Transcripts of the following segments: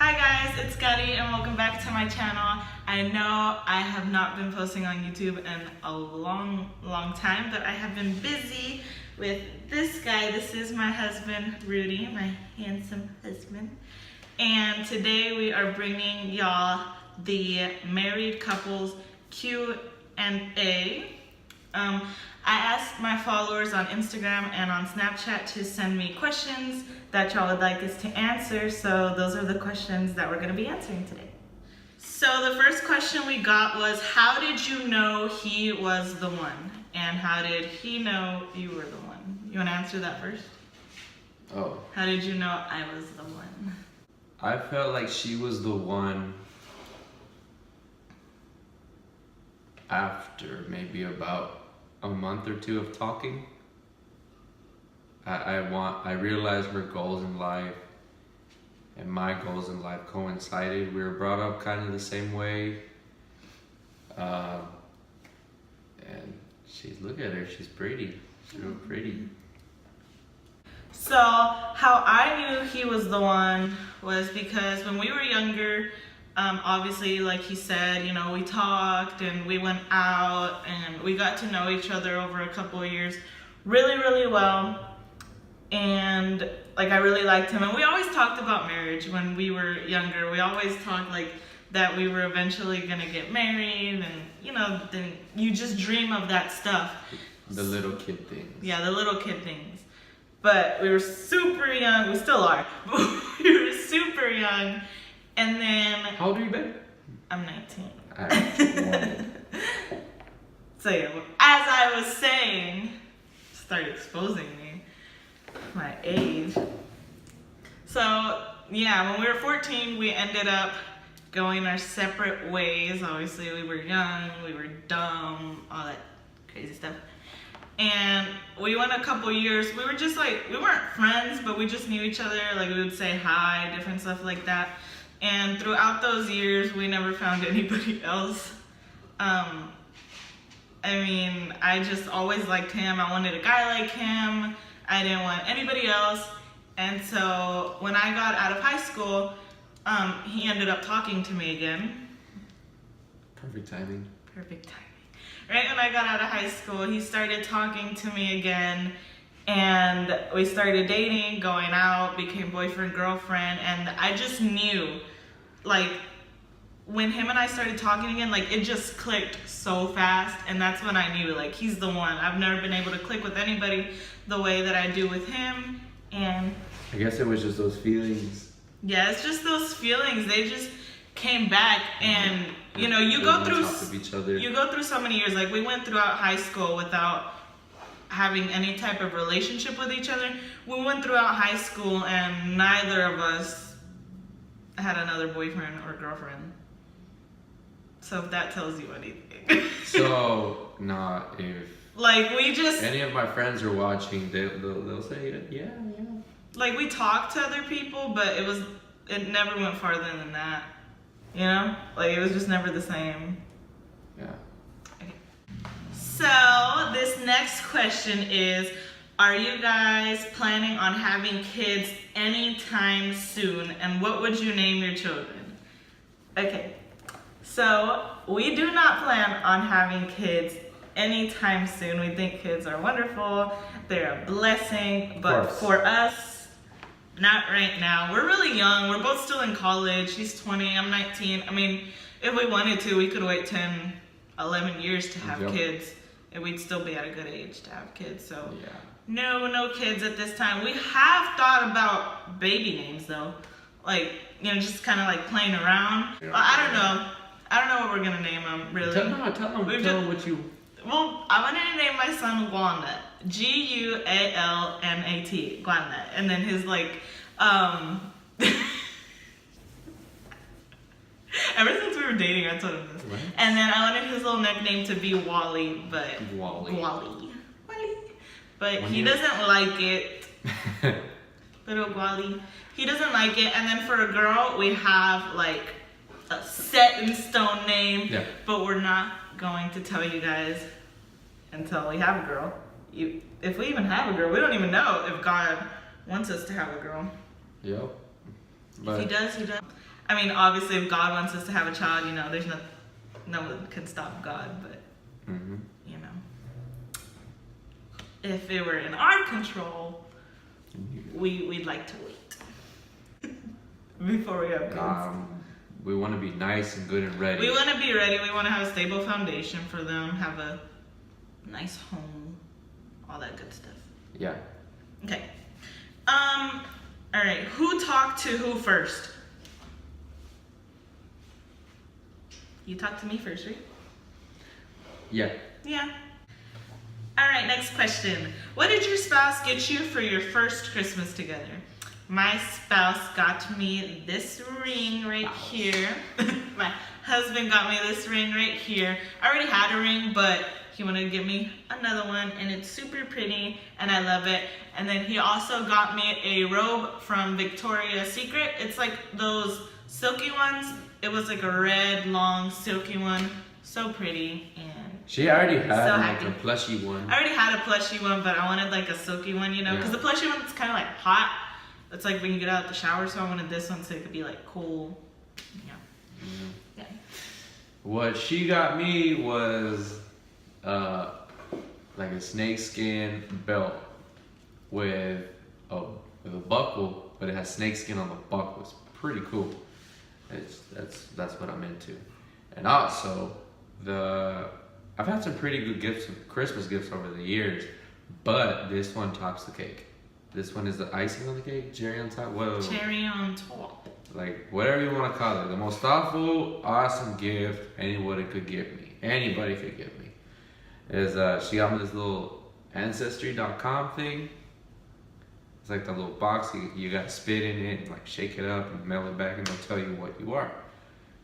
Hi guys, it's Gatti and welcome back to my channel. I know I have not been posting on YouTube in a long time, but I have been busy with this guy. This is my husband, Rudy, my handsome husband. And today we are bringing y'all the married couples Q&A. I asked my followers on Instagram and on Snapchat to send me questions that y'all would like us to answer, so those are the questions that we're going to be answering today. So the first question we got was, how did you know he was the one? And how did he know you were the one? You want to answer that first? Oh. How did you know I was the one? I felt like she was the one after maybe about a month or two of talking. I realized her goals in life and my goals in life coincided. We were brought up kind of the same way. And look at her, she's pretty. She's real pretty. So how I knew he was the one was because when we were younger, obviously, like he said, you know, we talked and we went out and we got to know each other over a couple of years really well. And like I really liked him, and we always talked about marriage when we were younger. We always talked like that we were eventually gonna get married, and you know, then you just dream of that stuff. The little kid things. Yeah, the little kid things. But we were super young. We still are. But we were super young. And then... How old are you, babe? I'm 19. Alright. So yeah, as I was saying, start exposing me, my age. So yeah, when we were 14, we ended up going our separate ways. Obviously, we were young, we were dumb, all that crazy stuff. And we went a couple years. We were just like, we weren't friends, but we just knew each other. Like we would say hi, different stuff like that. And throughout those years, we never found anybody else. I mean, I just always liked him. I wanted a guy like him. I didn't want anybody else. And so when I got out of high school, he ended up talking to me again. Perfect timing. Perfect timing. Right when I got out of high school, he started talking to me again. And we started dating, going out, became boyfriend, girlfriend. And I just knew, like, when him and I started talking again, like, it just clicked so fast. And that's when I knew, like, he's the one. I've never been able to click with anybody the way that I do with him. And I guess it was just those feelings. yeah, it's just those feelings. They just came back. And, you know, you go through so many years. Like, we went throughout high school without having any type of relationship with each other. We went throughout high school and neither of us had another boyfriend or girlfriend. So if that tells you anything. So, if like we just... any of my friends are watching, they'll say, yeah. Like we talked to other people, but it never went farther than that. You know? Like it was just never the same. Yeah. Okay. So this next question is, are you guys planning on having kids anytime soon? And what would you name your children? Okay. So we do not plan on having kids anytime soon. We think kids are wonderful. They're a blessing. But for us, not right now. We're really young. We're both still in college. He's 20, I'm 19. I mean, if we wanted to, we could wait 10, 11 years to have kids. And we'd still be at a good age to have kids. So yeah. No kids at this time. We have thought about baby names though. Like, you know, just kind of like playing around. Well, I don't know what we're going to name them, really. Tell them what you... Well, I wanted to name my son Guanat. Gualnat. Guanat. And then his, like, ever since we were dating, I told him this. What? And then I wanted his little nickname to be Wally, but... Wally. But he doesn't like it. Little Wally. He doesn't like it. And then for a girl, we have, like, a set in stone name. Yeah. But we're not going to tell you guys until we have a girl. If we even have a girl, we don't even know if God wants us to have a girl. Yep. But if he does, he does. I mean, obviously, if God wants us to have a child, there's no one can stop God, but, Mm-hmm. If it were in our control, we'd like to wait before we have kids. We want to be nice and good and ready. We want to be ready. We want to have a stable foundation for them, have a nice home, all that good stuff. Yeah. Okay. All right. Who talked to who first? You talked to me first, right? Yeah. Yeah. All right, next question. What did your spouse get you for your first Christmas together? My spouse got me this ring right here. My husband got me this ring right here. I already had a ring, but he wanted to give me another one, and it's super pretty, and I love it. And then he also got me a robe from Victoria's Secret. It's like those silky ones. It was like a red, long, silky one. So pretty, and She already had So like happy. a plushy one. I already had a plushy one, but I wanted like a silky one, because Yeah. the plushy one's kind of like hot. It's like when you get out of the shower, so I wanted this one so it could be like cool. Yeah. Yeah. What she got me was like a snakeskin belt with a buckle, but it has snakeskin on the buckle. It's pretty cool. That's what I'm into. And also I've had some pretty good gifts, Christmas gifts over the years, but this one tops the cake. This one is the icing on the cake, cherry on top. Whoa. Cherry on top. Like whatever you want to call it, the most thoughtful, awesome gift anybody could give me. Anybody could give me. Is she got me this little Ancestry.com thing. It's like the little box you got to spit in it and like shake it up and mail it back and they'll tell you what you are.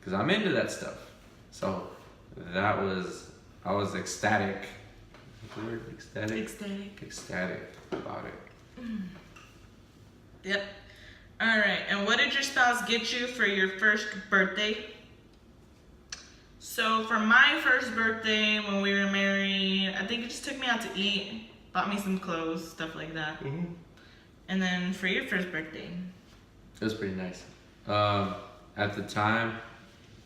Cause I'm into that stuff. So I was ecstatic. What's the word? Ecstatic? Ecstatic. Ecstatic about it. Yep. All right. And what did your spouse get you for your first birthday? So for my first birthday, when we were married, I think he just took me out to eat, bought me some clothes, stuff like that. Mm-hmm. And then for your first birthday? It was pretty nice. At the time,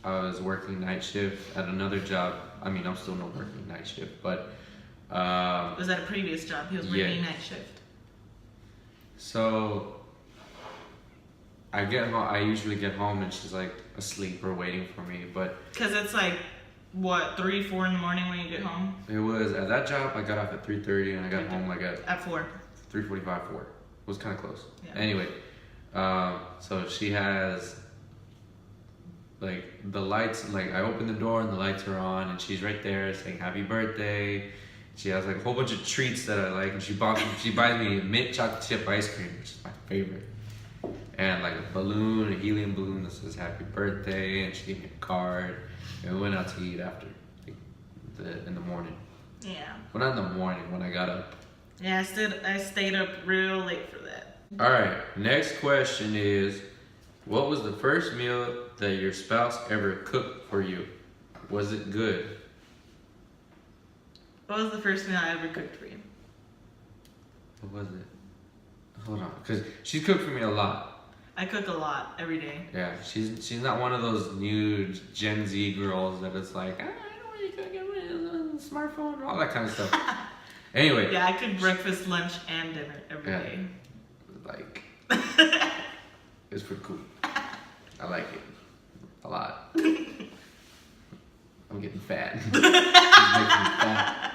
I was working night shift at another job. I mean, I'm still not working night shift, but Was that a previous job? He was working Yeah. night shift. so I get home. I usually get home and she's like asleep or waiting for me. But Because it's like, what, 3, 4 in the morning when you get home? it was at that job. I got off at 3:30 and I got home like at At 4. 3:45, 4. It was kind of close. Yeah. Anyway, so she has like the lights. Like I open the door and the lights are on, and she's right there saying "Happy Birthday." She has like a whole bunch of treats that I like, and she buys me mint chocolate chip ice cream, which is my favorite, and like a balloon, a helium balloon that says "Happy Birthday," and she gave me a card, and we went out to eat after, like, in the morning. Yeah. Well, not in the morning when I got up. Yeah, I stayed up real late for that. All right, next question is, what was the first meal that your spouse ever cooked for you? Was it good? What was the first meal I ever cooked for you? What was it? Hold on, because she's cooked for me a lot. I cook a lot every day. Yeah, she's not one of those new Gen Z girls that is like, I don't really cook, I'm on the smartphone and all that kind of stuff. Anyway, Yeah, I cook breakfast, lunch, and dinner every Yeah. day. like, it's pretty cool. I like it a lot. I'm getting fat. She's making me fat.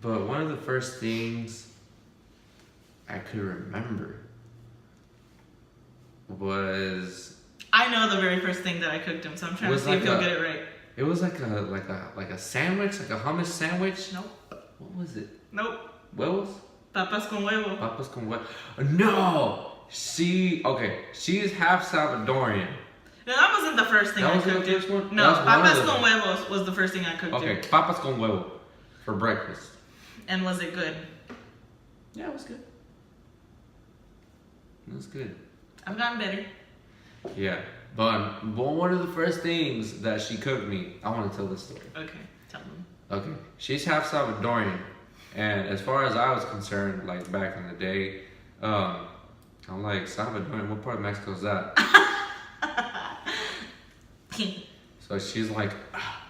But one of the first things I could remember was I know the very first thing that I cooked him, so I'm trying to Was see if like he'll a- get it right. it was like a sandwich, like a hummus sandwich. Nope. What was it? Nope. Huevos? Papas con huevo. Papas con huevos? No. She's half Salvadorian. No, that wasn't the first thing That I wasn't cooked the him. first one? No, That was one papas of them. con huevos was the first thing I cooked Okay, him. papas con huevo for breakfast. And was it good? Yeah, it was good. It was good. I've gotten better. Yeah, but one of the first things that she cooked me, I want to tell this story. Okay, tell them. Okay, she's half Salvadorian, and as far as I was concerned, like back in the day, I'm like, Salvadoran, what part of Mexico is that? So she's like, ah.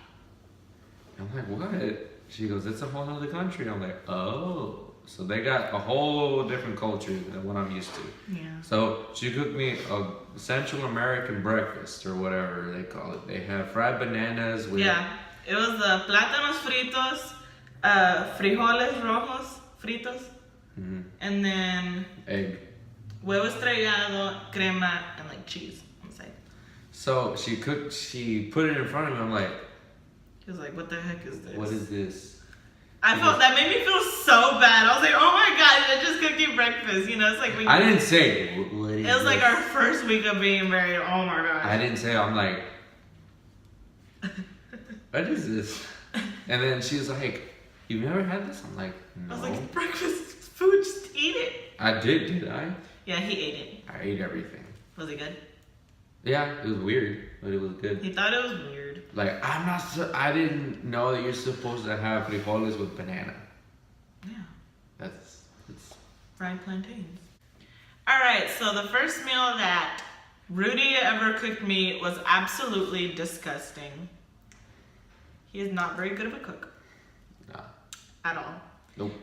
I'm like, what? She goes, it's a whole other country. I'm like, oh. So they got a whole different culture than what I'm used to. Yeah. So she cooked me a Central American breakfast or whatever they call it. They have fried bananas with... Yeah. It was plátanos fritos, frijoles rojos fritos, and then egg. huevo estrellado, crema, and like cheese on the side. So she put it in front of me. I'm like, He was like, what the heck is this? what is this? That made me feel so bad. I was like, oh my god, I just cooked you breakfast. You know, it's like when I didn't say, what is it was like this? our first week of being married. Oh my god. I didn't say, I'm like, what is this? And then she was like, you've never had this? I'm like, no. I was like, breakfast food, just eat it. I did I? Yeah, he ate it. I ate everything. Was it good? Yeah, it was weird, but it was good. He thought it was weird. Like, I didn't know that you're supposed to have frijoles with banana. Yeah. That's Fried plantains. Alright, so the first meal that Rudy ever cooked me was absolutely disgusting. He is not very good of a cook. nah. At all. Nope.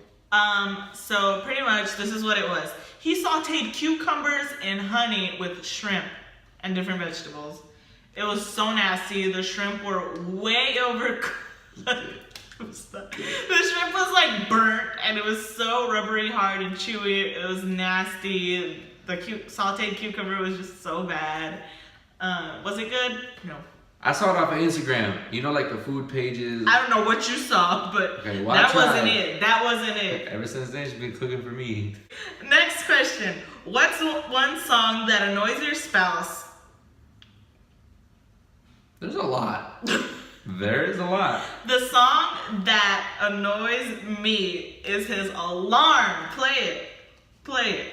So pretty much this is what it was. He sauteed cucumbers and honey with shrimp and different vegetables. It was so nasty. The shrimp were way overcooked. The shrimp was like burnt and it was so rubbery hard and chewy. It was nasty. The sauteed cucumber was just so bad. Was it good? No. I saw it off of Instagram. You know, like the food pages. I don't know what you saw, but Okay, well, that wasn't it. That wasn't it. Ever since then, she's been cooking for me. Next question. What's one song that annoys your spouse? There's a lot. There is a lot. The song that annoys me is his alarm. Play it. Play it.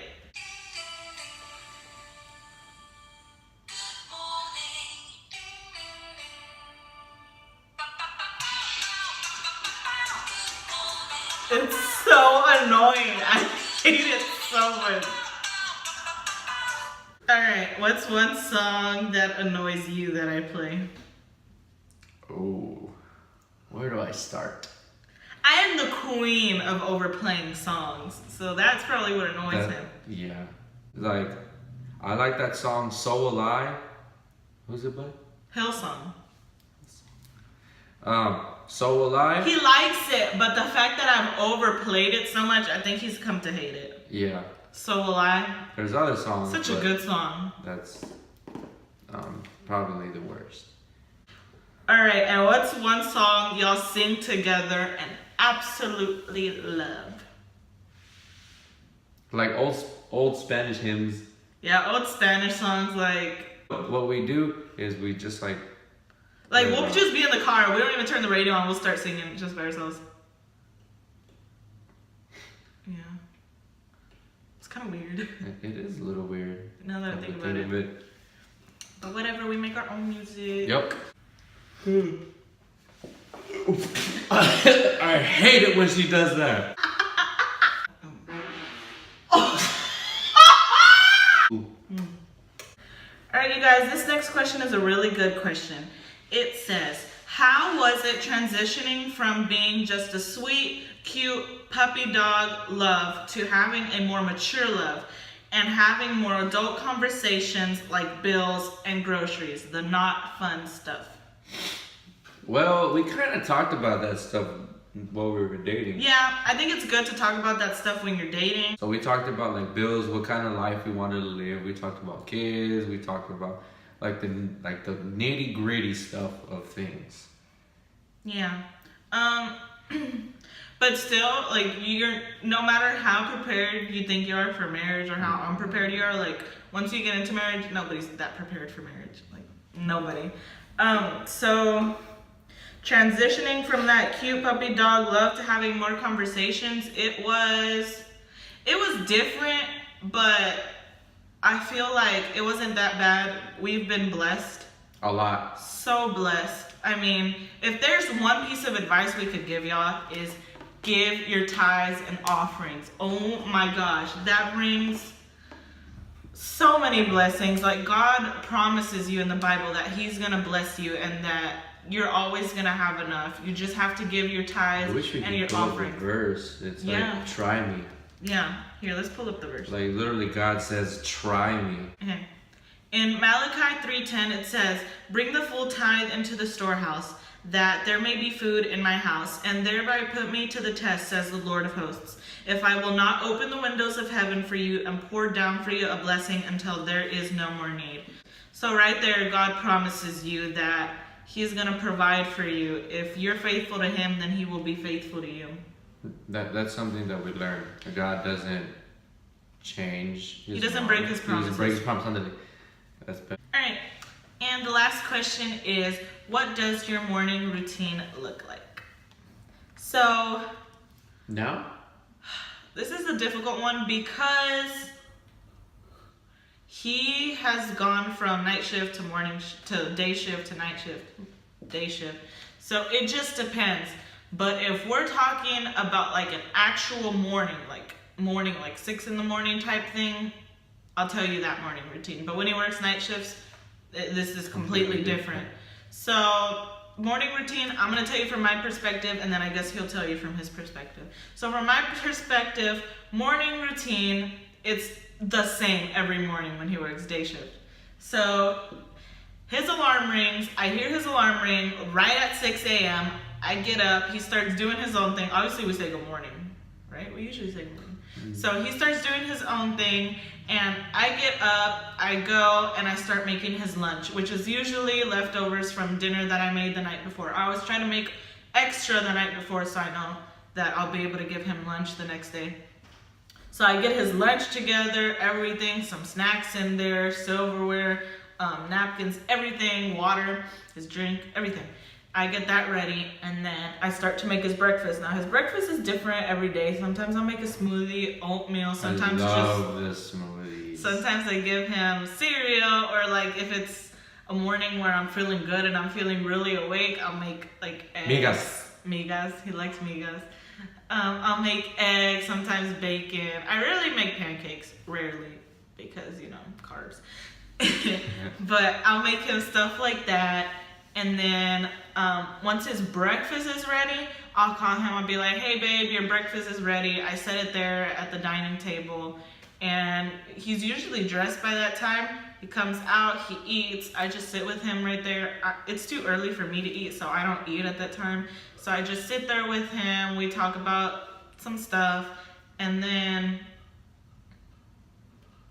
It's so annoying. I hate it so much. Alright, what's one song that annoys you that I play? Oh, where do I start? I am the queen of overplaying songs, so that's probably what annoys him. Yeah. Like, I like that song So Will I. Who's it by? Hillsong. So Will I. He likes it, but the fact that I've overplayed it so much, I think he's come to hate it. Yeah. So Will I. There's other songs. Such a good song. That's probably the worst. Alright, and what's one song y'all sing together and absolutely love? Like old Spanish hymns. Yeah, old Spanish songs like What we do is we just like we'll just be in the car. We don't even turn the radio on. We'll start singing just by ourselves. Yeah. It's kind of weird. It is a little weird. Now that I think about it. But whatever, we make our own music. Yep. I hate it when she does that. Alright, you guys, this next question is a really good question. It says, how was it transitioning from being just a sweet, cute puppy dog love to having a more mature love and having more adult conversations like bills and groceries, the not fun stuff? Well, we kind of talked about that stuff while we were dating. Yeah, I think it's good to talk about that stuff when you're dating. So we talked about like bills, what kind of life we wanted to live. We talked about kids. We talked about like the nitty gritty stuff of things. Yeah. But still, like, you're, no matter how prepared you think you are for marriage or how unprepared you are, like, once you get into marriage, nobody's that prepared for marriage. Like, nobody. So transitioning from that cute puppy dog love to having more conversations, it was different, but I feel like it wasn't that bad. We've been blessed. A lot. So blessed. I mean, if there's one piece of advice we could give y'all is give your tithes and offerings. Oh my gosh, that brings so many blessings. Like, God promises you in the Bible that He's gonna bless you and that you're always gonna have enough. You just have to give your tithes and your offering. Verse. It's like, try me. Yeah. Here, let's pull up the verse. Like, literally, God says, try me. Okay. In Malachi 3:10, it says, "Bring the full tithe into the storehouse, that there may be food in my house, and thereby put me to the test, says the Lord of hosts, if I will not open the windows of heaven for you and pour down for you a blessing until there is no more need." So right there, God promises you that He's going to provide for you. If you're faithful to Him, then He will be faithful to you. That's something that we learn. God doesn't change. He doesn't break His promises. He doesn't break His promise. That's better. All right. And the last question is, what does your morning routine look like? So, now? This is a difficult one because he has gone from night shift to to day shift to night shift, day shift. So it just depends. But if we're talking about like an actual morning, like 6 in the morning type thing, I'll tell you that morning routine. But when he works night shifts, this is completely different. So morning routine, I'm going to tell you from my perspective, and then I guess he'll tell you from his perspective. So from my perspective, morning routine, it's the same every morning when he works day shift. So his alarm rings, I hear his alarm ring right at 6 a.m. I get up, he starts doing his own thing. Obviously we say good morning, right? We usually say good morning. So he starts doing his own thing, and I get up, I go, and I start making his lunch, which is usually leftovers from dinner that I made the night before. I always try to make extra the night before so I know that I'll be able to give him lunch the next day. So I get his lunch together, everything, some snacks in there, silverware, napkins, everything, water, his drink, everything. I get that ready, and then I start to make his breakfast. Now his breakfast is different every day. Sometimes I'll make a smoothie, oatmeal. Sometimes I love this smoothie. Sometimes I give him cereal, or like if it's a morning where I'm feeling good and I'm feeling really awake, I'll make like eggs. Migas. He likes migas. I'll make eggs, sometimes bacon. I rarely make pancakes, rarely, because, you know, carbs. But I'll make him stuff like that. And then once his breakfast is ready, I'll call him. I'll be like, "Hey, babe, your breakfast is ready." I set it there at the dining table. And he's usually dressed by that time. He comes out, he eats. I just sit with him right there. It's too early for me to eat, so I don't eat at that time. So I just sit there with him. We talk about some stuff. And then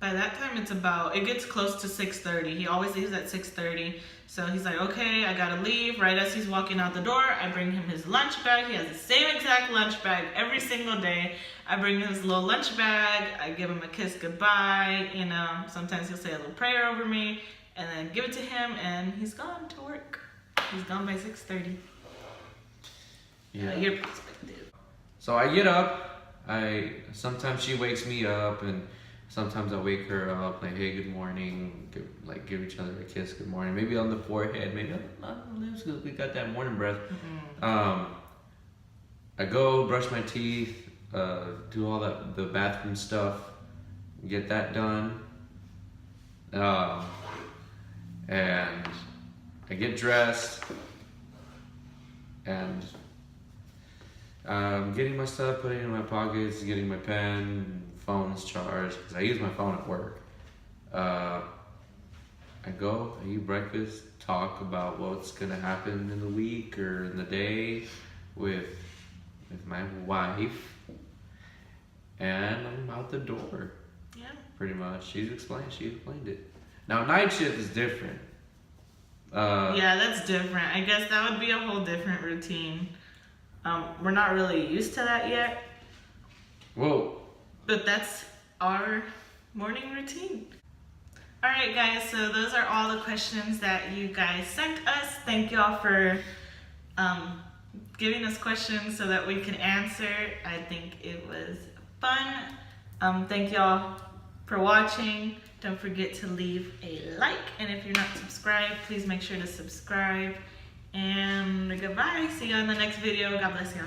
by that time, it gets close to 6:30. He always leaves at 6:30. So he's like, "Okay, I gotta leave." Right as he's walking out the door, I bring him his lunch bag. He has the same exact lunch bag every single day. I bring him his little lunch bag. I give him a kiss goodbye. You know, sometimes he'll say a little prayer over me, and then give it to him, and he's gone to work. He's gone by 6:30. Yeah. Your perspective. So I get up. Sometimes she wakes me up, and sometimes I wake her up, like, "Hey, good morning," give each other a kiss, good morning, maybe on the forehead, maybe not on the lips, because we got that morning breath. I go brush my teeth, do all the bathroom stuff, get that done, and I get dressed, and getting my stuff, putting it in my pockets, getting my pen, phone's charged, because I use my phone at work. I go, I eat breakfast, talk about what's gonna happen in the week or in the day with my wife, and I'm out the door. Yeah. Pretty much. She explained it. Now night shift is different. Yeah, that's different. I guess that would be a whole different routine. We're not really used to that yet. Whoa. But that's our morning routine. All right, guys, so those are all the questions that you guys sent us. Thank y'all for giving us questions so that we can answer. I think it was fun. Thank y'all for watching. Don't forget to leave a like. And if you're not subscribed, please make sure to subscribe. And goodbye. See you on the next video. God bless y'all.